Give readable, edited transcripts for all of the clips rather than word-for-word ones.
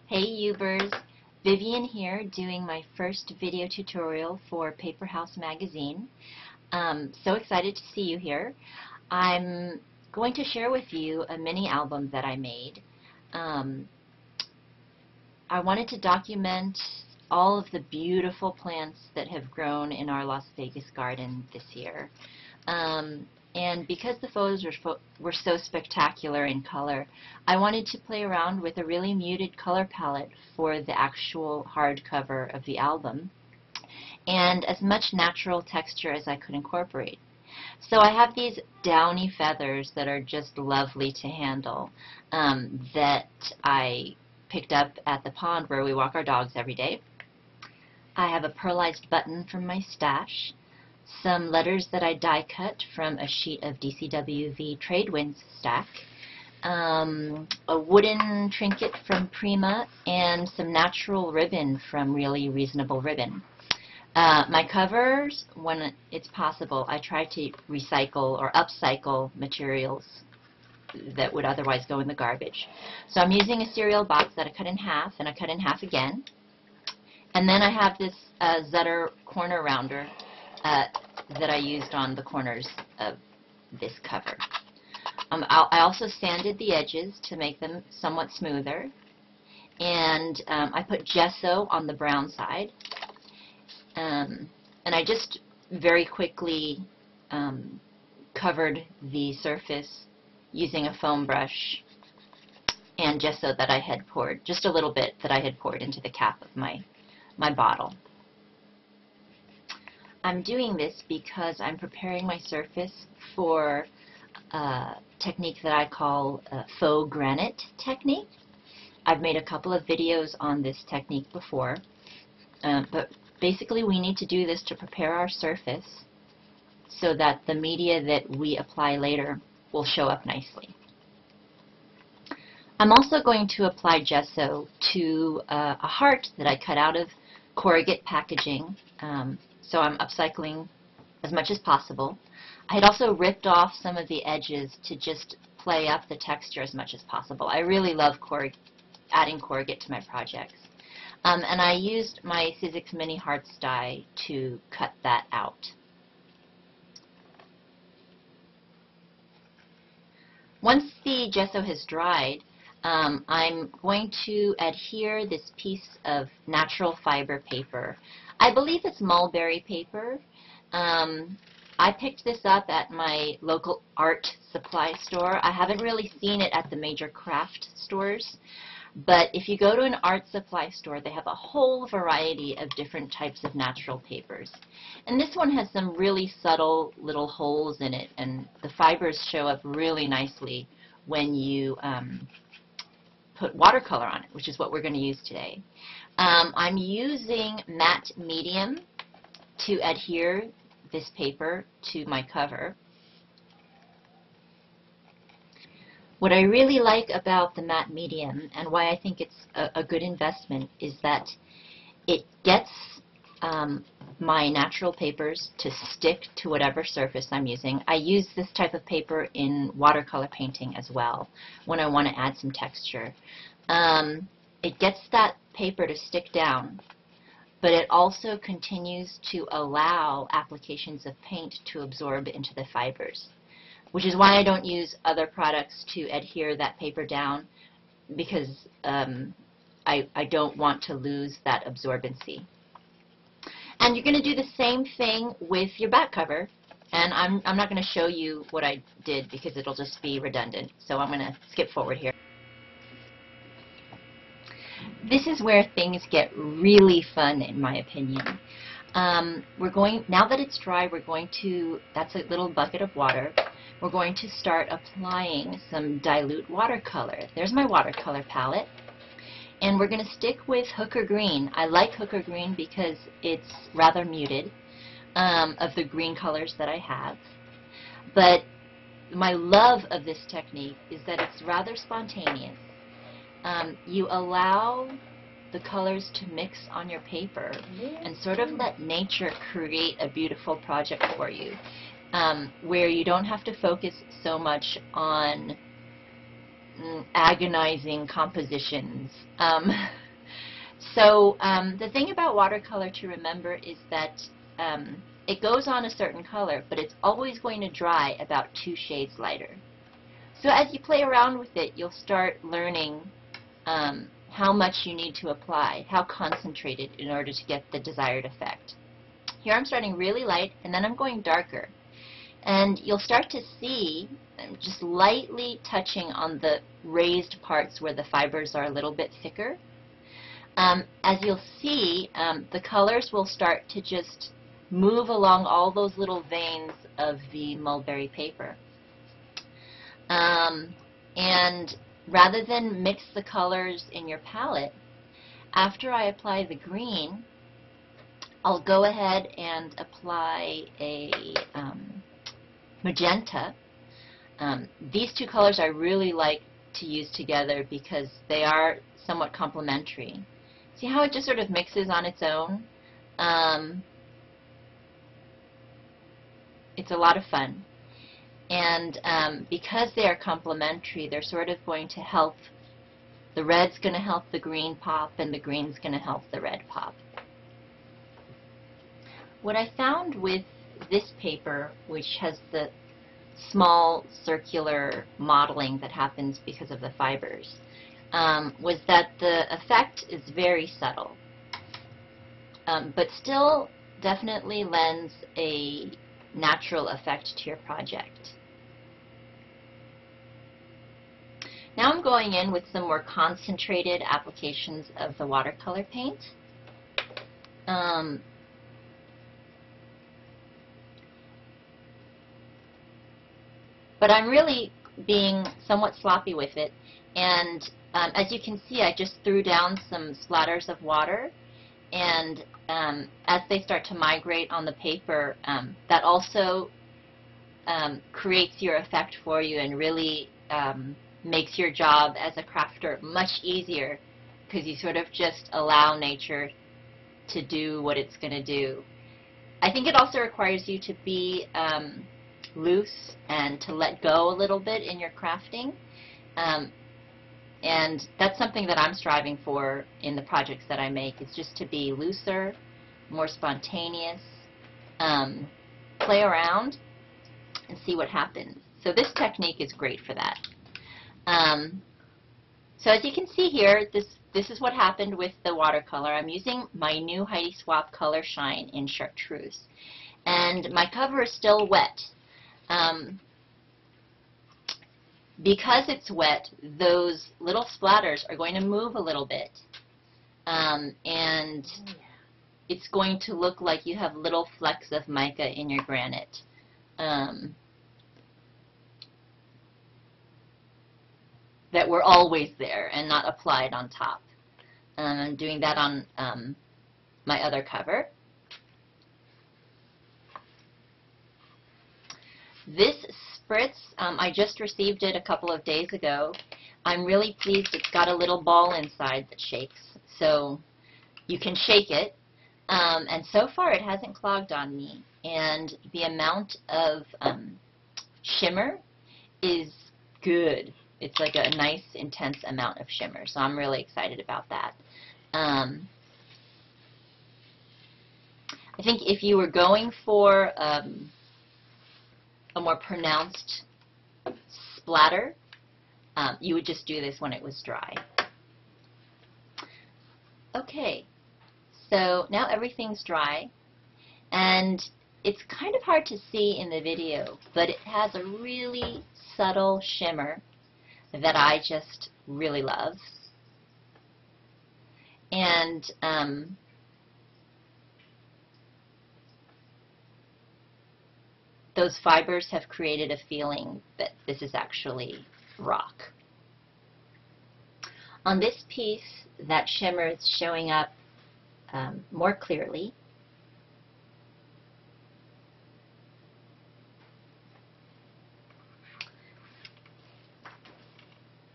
Hey Ubers, Vivian here doing my first video tutorial for PaperHaus magazine. So excited to see you here. I'm going to share with you a mini album that I made. I wanted to document all of the beautiful plants that have grown in our Las Vegas garden this year. And because the photos were so spectacular in color, I wanted to play around with a really muted color palette for the actual hardcover of the album, and as much natural texture as I could incorporate. So I have these downy feathers that are just lovely to handle that I picked up at the pond where we walk our dogs every day. I have a pearlized button from my stash, some letters that I die cut from a sheet of DCWV Tradewinds stack, a wooden trinket from Prima, and some natural ribbon from Really Reasonable Ribbon. My covers, when it's possible, I try to recycle or upcycle materials that would otherwise go in the garbage. So I'm using a cereal box that I cut in half, and I cut in half again. And then I have this Zutter corner rounder that I used on the corners of this cover. I also sanded the edges to make them somewhat smoother, and I put gesso on the brown side, and I just very quickly covered the surface using a foam brush and gesso that I had poured, just a little bit that I had poured into the cap of my bottle. I'm doing this because I'm preparing my surface for a technique that I call Faux Granite technique. I've made a couple of videos on this technique before, but basically we need to do this to prepare our surface so that the media that we apply later will show up nicely. I'm also going to apply gesso to a heart that I cut out of Corrugate packaging. So I'm upcycling as much as possible. I had also ripped off some of the edges to just play up the texture as much as possible. I really love adding Corrugate to my projects. And I used my Sizzix Mini Hearts die to cut that out. Once the gesso has dried, I'm going to adhere this piece of natural fiber paper. I believe it's Mulberry Paper. I picked this up at my local art supply store. I haven't really seen it at the major craft stores, but if you go to an art supply store, they have a whole variety of different types of natural papers. And this one has some really subtle little holes in it, and the fibers show up really nicely when you put watercolor on it, which is what we're going to use today. I'm using matte medium to adhere this paper to my cover. What I really like about the matte medium, and why I think it's a good investment, is that it gets my natural papers to stick to whatever surface I'm using. I use this type of paper in watercolor painting as well when I want to add some texture. It gets that paper to stick down, but it also continues to allow applications of paint to absorb into the fibers, which is why I don't use other products to adhere that paper down, because I don't want to lose that absorbency. And you're going to do the same thing with your back cover, and I'm not going to show you what I did because it'll just be redundant, so I'm going to skip forward here. This is where things get really fun, in my opinion. Now that it's dry, that's a little bucket of water, we're going to start applying some dilute watercolor. There's my watercolor palette. And we're going to stick with Hooker Green. I like Hooker Green because it's rather muted of the green colors that I have. But my love of this technique is that it's rather spontaneous. You allow the colors to mix on your paper and sort of let nature create a beautiful project for you, where you don't have to focus so much on agonizing compositions. The thing about watercolor to remember is that it goes on a certain color, but it's always going to dry about 2 shades lighter. So as you play around with it, you'll start learning how much you need to apply, how concentrated in order to get the desired effect. Here I'm starting really light, and then I'm going darker. And you'll start to see, just lightly touching on the raised parts where the fibers are a little bit thicker. As you'll see, the colors will start to just move along all those little veins of the mulberry paper. And rather than mix the colors in your palette, after I apply the green, I'll go ahead and apply a magenta. These 2 colors I really like to use together because they are somewhat complementary. See how it just sort of mixes on its own? It's a lot of fun. And because they are complementary, they're sort of going to help, the red's going to help the green pop, and the green's going to help the red pop. What I found with this paper, which has the small circular modeling that happens because of the fibers, was that the effect is very subtle, but still definitely lends a natural effect to your project. Now I'm going in with some more concentrated applications of the watercolor paint. But I'm really being somewhat sloppy with it, and as you can see, I just threw down some splatters of water, and as they start to migrate on the paper, that also creates your effect for you and really makes your job as a crafter much easier, because you sort of just allow nature to do what it's going to do. I think it also requires you to be loose and to let go a little bit in your crafting, and that's something that I'm striving for in the projects that I make, is just to be looser, more spontaneous, play around and see what happens. So this technique is great for that. So as you can see here, this is what happened with the watercolor. I'm using my new Heidi Swapp Color Shine in Chartreuse, and my cover is still wet. Because it's wet, those little splatters are going to move a little bit, and it's going to look like you have little flecks of mica in your granite. That were always there and not applied on top. I'm doing that on my other cover. This spritz, I just received it a couple of days ago. I'm really pleased. It's got a little ball inside that shakes, so you can shake it. And so far it hasn't clogged on me. And the amount of shimmer is good. It's like a nice, intense amount of shimmer, so I'm really excited about that. I think if you were going for a more pronounced splatter, you would just do this when it was dry. Okay, so now everything's dry, and it's kind of hard to see in the video, but it has a really subtle shimmer that I just really love. And those fibers have created a feeling that this is actually rock. On this piece, that shimmer is showing up more clearly.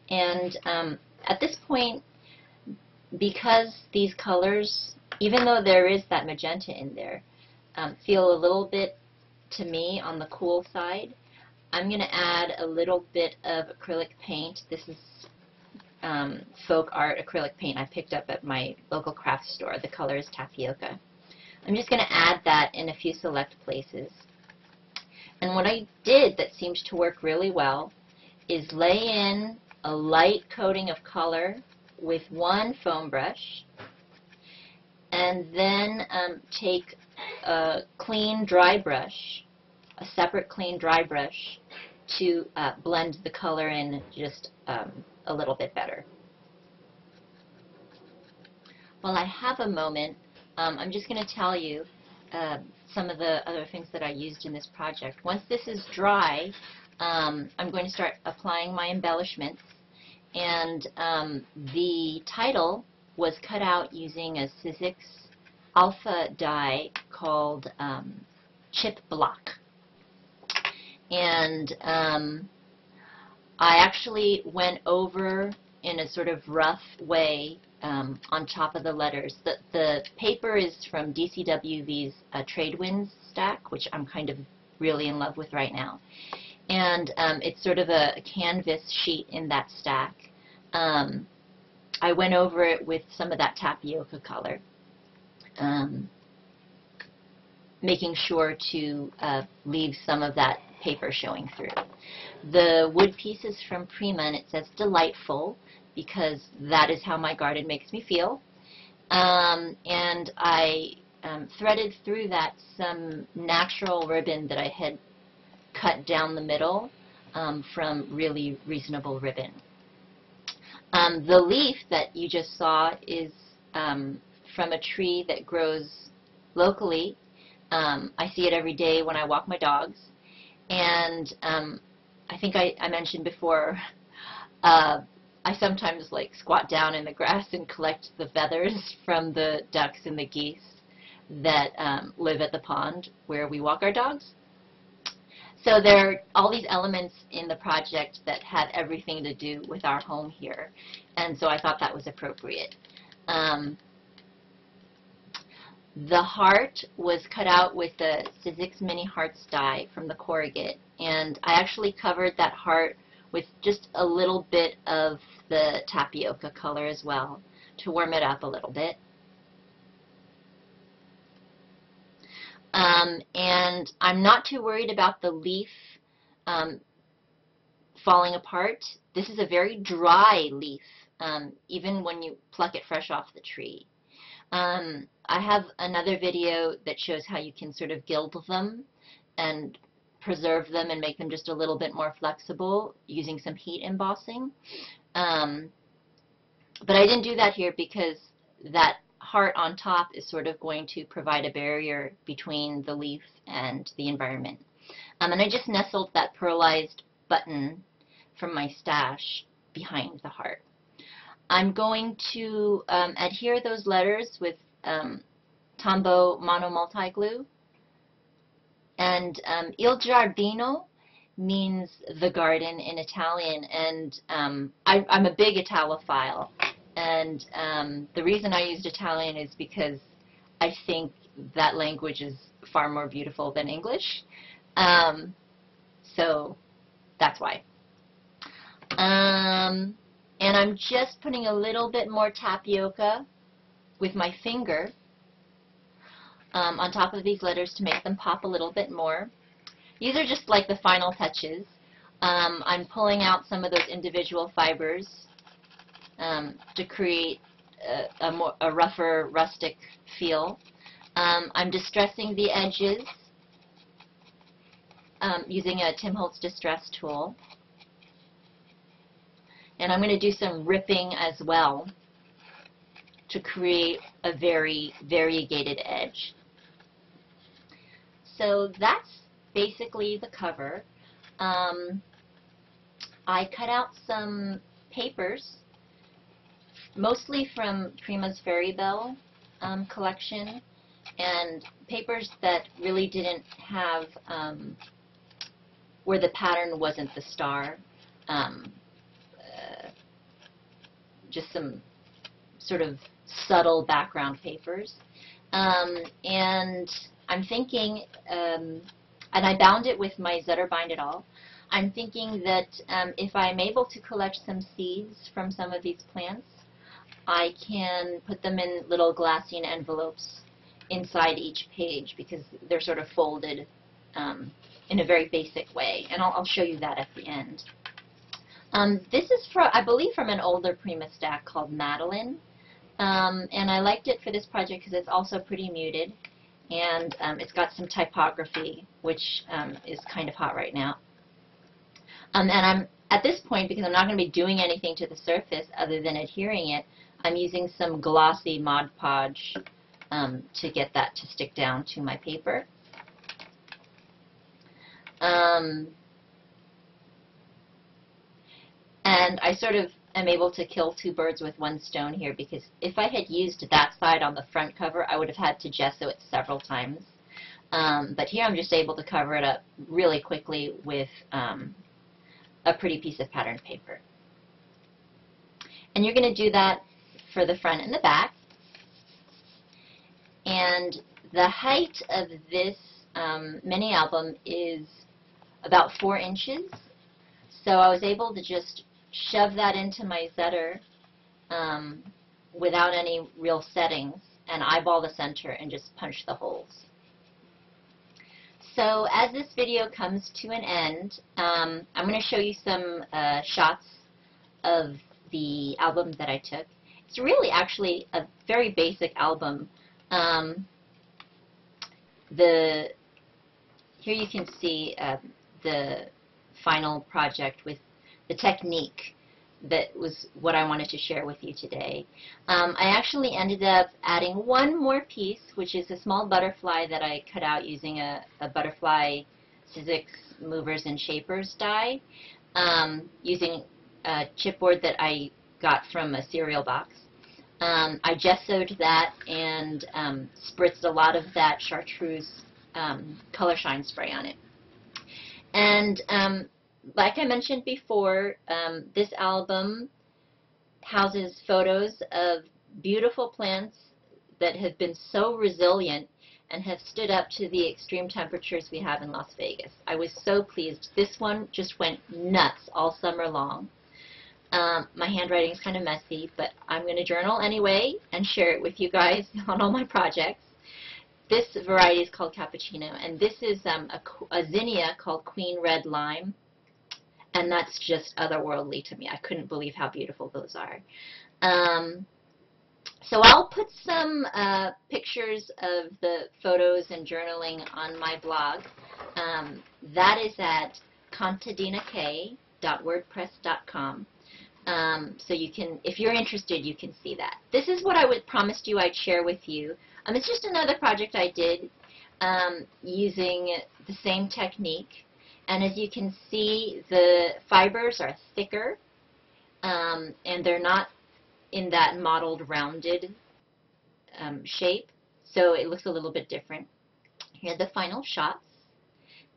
And at this point, because these colors, even though there is that magenta in there, feel a little bit, to me, on the cool side, I'm going to add a little bit of acrylic paint. This is folk art acrylic paint I picked up at my local craft store. The color is Tapioca. I'm just going to add that in a few select places. And what I did that seems to work really well is lay in a light coating of color with one foam brush, and then take a clean dry brush, a separate clean dry brush, to blend the color in just a little bit better. While I have a moment, I'm just going to tell you some of the other things that I used in this project. Once this is dry, I'm going to start applying my embellishments, and the title was cut out using a Sizzix alpha die called Chipblock. And I actually went over in a sort of rough way on top of the letters. The paper is from DCWV's Tradewinds stack, which I'm kind of really in love with right now. And it's sort of a canvas sheet in that stack. I went over it with some of that tapioca color, making sure to leave some of that paper showing through. The wood piece is from Prima, and it says delightful, because that is how my garden makes me feel. And I threaded through that some natural ribbon that I had cut down the middle from really reasonable ribbon. The leaf that you just saw is from a tree that grows locally. I see it every day when I walk my dogs. And I think I mentioned before, I sometimes like squat down in the grass and collect the feathers from the ducks and the geese that live at the pond where we walk our dogs. So there are all these elements in the project that had everything to do with our home here, and so I thought that was appropriate. The heart was cut out with the Sizzix Mini Hearts die from the Corrugate, and I actually covered that heart with just a little bit of the tapioca color as well to warm it up a little bit. And I'm not too worried about the leaf falling apart. This is a very dry leaf, even when you pluck it fresh off the tree. I have another video that shows how you can sort of gild them and preserve them and make them just a little bit more flexible using some heat embossing. But I didn't do that here because that heart on top is sort of going to provide a barrier between the leaf and the environment. And I just nestled that pearlized button from my stash behind the heart. I'm going to adhere those letters with Tombow Mono Multi Glue. And Il Giardino means the garden in Italian, and I'm a big Italophile. And the reason I used Italian is because I think that language is far more beautiful than English. So that's why. And I'm just putting a little bit more tapioca with my finger on top of these letters to make them pop a little bit more. These are just like the final touches. I'm pulling out some of those individual fibers to create a rougher, rustic feel. I'm distressing the edges using a Tim Holtz distress tool. And I'm going to do some ripping as well to create a very variegated edge. So that's basically the cover. I cut out some papers, mostly from Prima's Fairy Belle collection, and papers that really didn't have, where the pattern wasn't the star. Just some sort of subtle background papers. And I'm thinking, and I bound it with my Zutter Bind It All. I'm thinking that if I'm able to collect some seeds from some of these plants, I can put them in little glassine envelopes inside each page because they're sort of folded in a very basic way, and I'll show you that at the end. This is, I believe, from an older Prima stack called Madeline, and I liked it for this project because it's also pretty muted, and it's got some typography, which is kind of hot right now. And I'm, at this point, because I'm not going to be doing anything to the surface other than adhering it, I'm using some glossy Mod Podge to get that to stick down to my paper. And I sort of am able to kill two birds with one stone here, because if I had used that side on the front cover, I would have had to gesso it several times. But here I'm just able to cover it up really quickly with a pretty piece of patterned paper. And you're going to do that for the front and the back. And the height of this mini album is about 4 inches. So I was able to just shove that into my Zutter without any real settings and eyeball the center and just punch the holes. So as this video comes to an end, I'm going to show you some shots of the album that I took. It's really actually a very basic album. Here you can see the final project with the technique that was what I wanted to share with you today. I actually ended up adding one more piece, which is a small butterfly that I cut out using a butterfly Sizzix movers and shapers die, using a chipboard that I got from a cereal box. I gessoed that and spritzed a lot of that Chartreuse color shine spray on it. And like I mentioned before, this album houses photos of beautiful plants that have been so resilient and have stood up to the extreme temperatures we have in Las Vegas. I was so pleased. This one just went nuts all summer long. My handwriting is kind of messy, but I'm going to journal anyway and share it with you guys on all my projects. This variety is called Cappuccino, and this is a zinnia called Queen Red Lime, and that's just otherworldly to me. I couldn't believe how beautiful those are. So I'll put some pictures of the photos and journaling on my blog. That is at contadinakeh.wordpress.com. So you can, if you're interested, you can see that. This is what I promised you I'd share with you. It's just another project I did using the same technique. And as you can see, the fibers are thicker, and they're not in that mottled, rounded shape. So it looks a little bit different. Here are the final shots.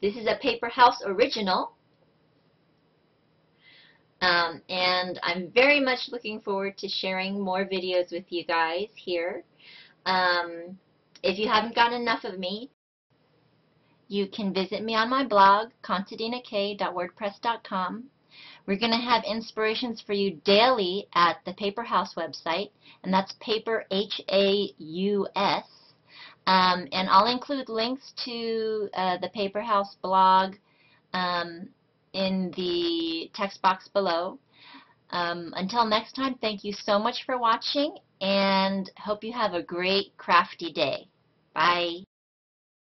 This is a PaperHaus original. And I'm very much looking forward to sharing more videos with you guys here. If you haven't gotten enough of me, you can visit me on my blog, contadinakeh.wordpress.com. We're going to have inspirations for you daily at the PaperHaus website, and that's Paper, H-A-U-S. And I'll include links to the PaperHaus blog in the text box below. Until next time, thank you so much for watching, and hope you have a great crafty day. Bye.